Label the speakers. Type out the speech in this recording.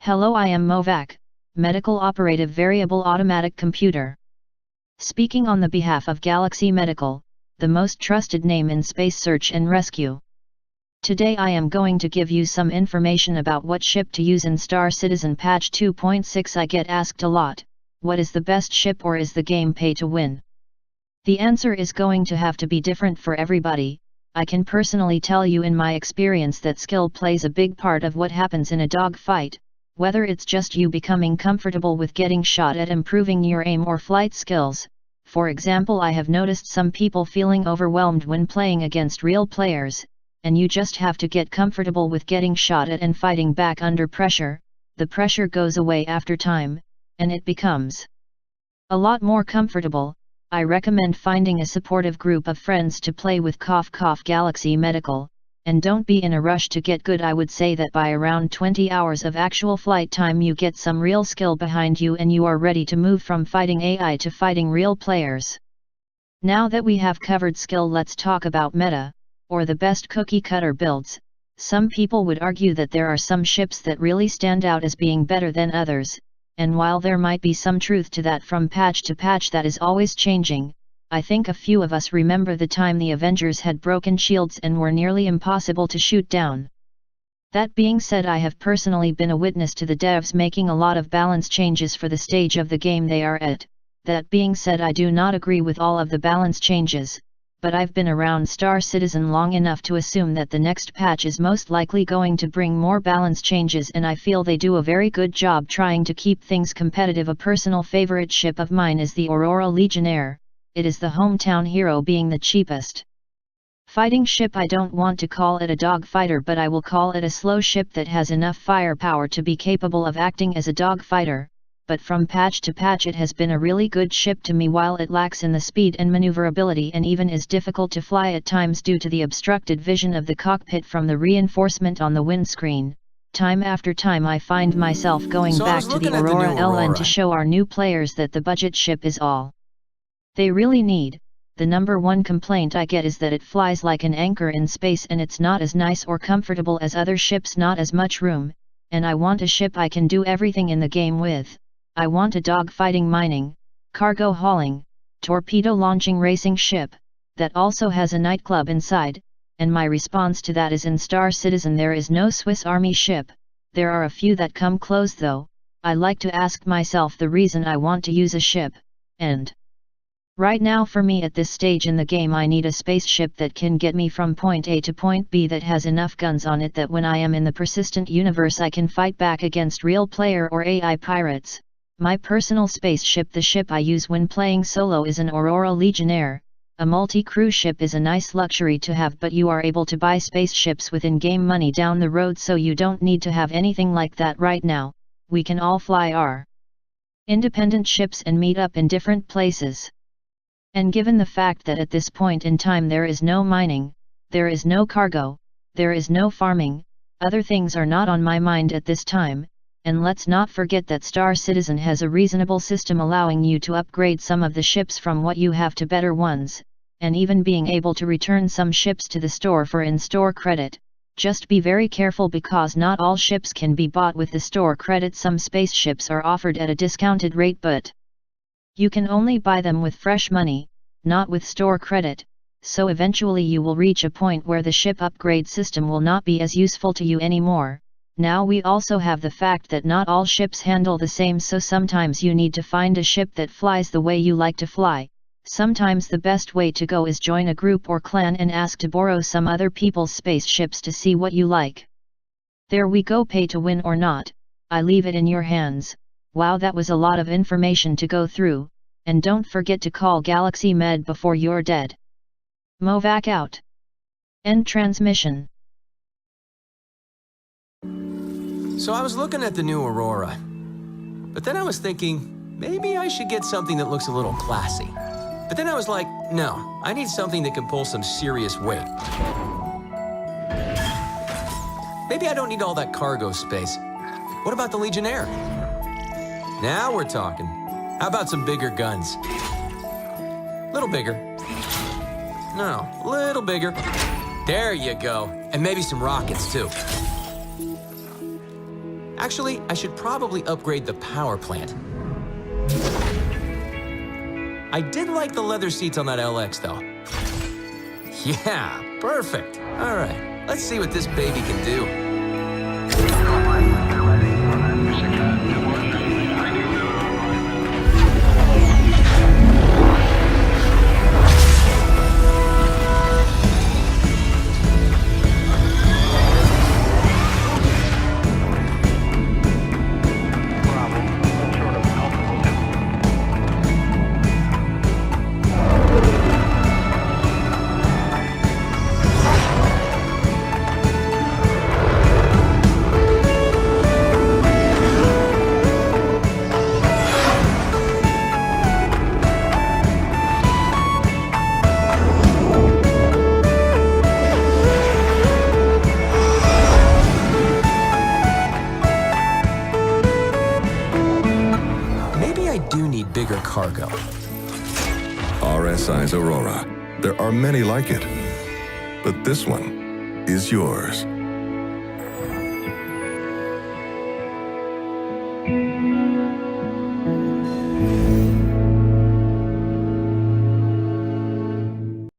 Speaker 1: Hello, I am Movac, Medical Operative Variable Automatic Computer. Speaking on the behalf of Galaxy Medical, the most trusted name in space search and rescue. Today I am going to give you some information about what ship to use in Star Citizen Patch 2.6. I get asked a lot, what is the best ship or is the game pay to win? The answer is going to have to be different for everybody. I can personally tell you in my experience that skill plays a big part of what happens in a dogfight, whether it's just you becoming comfortable with getting shot at, improving your aim or flight skills. For example, I have noticed some people feeling overwhelmed when playing against real players, and you just have to get comfortable with getting shot at and fighting back under pressure. The pressure goes away after time, and it becomes a lot more comfortable. I recommend finding a supportive group of friends to play with. Galaxy Medical, and don't be in a rush to get good. I would say that by around 20 hours of actual flight time you get some real skill behind you and you are ready to move from fighting AI to fighting real players. Now that we have covered skill, let's talk about meta, or the best cookie cutter builds. Some people would argue that there are some ships that really stand out as being better than others, and while there might be some truth to that, from patch to patch that is always changing. I think a few of us remember the time the Avengers had broken shields and were nearly impossible to shoot down. That being said, I have personally been a witness to the devs making a lot of balance changes for the stage of the game they are at. That being said, I do not agree with all of the balance changes, but I've been around Star Citizen long enough to assume that the next patch is most likely going to bring more balance changes, and I feel they do a very good job trying to keep things competitive. A personal favorite ship of mine is the Aurora Legionnaire. It is the hometown hero, being the cheapest fighting ship. I don't want to call it a dogfighter, but I will call it a slow ship that has enough firepower to be capable of acting as a dogfighter. But from patch to patch it has been a really good ship to me. While it lacks in the speed and maneuverability and even is difficult to fly at times due to the obstructed vision of the cockpit from the reinforcement on the windscreen, time after time I find myself going back to the Aurora LN to show our new players that the budget ship is all they really need. The number one complaint I get is that it flies like an anchor in space and it's not as nice or comfortable as other ships, not as much room, and I want a ship I can do everything in the game with. I want a dogfighting, mining, cargo hauling, torpedo launching racing ship, that also has a nightclub inside, and my response to that is in Star Citizen there is no Swiss Army ship. There are a few that come close though. I like to ask myself the reason I want to use a ship, and right now for me at this stage in the game I need a spaceship that can get me from point A to point B, that has enough guns on it that when I am in the persistent universe I can fight back against real player or AI pirates. My personal spaceship, the ship I use when playing solo, is an Aurora Legionnaire. A multi-crew ship is a nice luxury to have, but you are able to buy spaceships with in-game money down the road, so you don't need to have anything like that right now. We can all fly our independent ships and meet up in different places. And given the fact that at this point in time there is no mining, there is no cargo, there is no farming, other things are not on my mind at this time. And let's not forget that Star Citizen has a reasonable system allowing you to upgrade some of the ships from what you have to better ones, and even being able to return some ships to the store for in-store credit. Just be very careful because not all ships can be bought with the store credit. Some spaceships are offered at a discounted rate, but you can only buy them with fresh money, not with store credit, so eventually you will reach a point where the ship upgrade system will not be as useful to you anymore. Now we also have the fact that not all ships handle the same, so sometimes you need to find a ship that flies the way you like to fly. Sometimes the best way to go is join a group or clan and ask to borrow some other people's spaceships to see what you like. There we go. Pay to win or not, I leave it in your hands. Wow, that was a lot of information to go through, and don't forget to call Galaxy Med before you're dead. Movac out. End transmission.
Speaker 2: So I was looking at the new Aurora, but then I was thinking, maybe I should get something that looks a little classy. But then I was like, no, I need something that can pull some serious weight. Maybe I don't need all that cargo space. What about the Legionnaire? Now we're talking. How about some bigger guns? Little bigger. No, little bigger. There you go. And maybe some rockets too. Actually, I should probably upgrade the power plant. I did like the leather seats on that LX, though. Yeah, perfect. All right, let's see what this baby can do. Bigger cargo.
Speaker 3: RSI's Aurora. There are many like it, but this one is yours.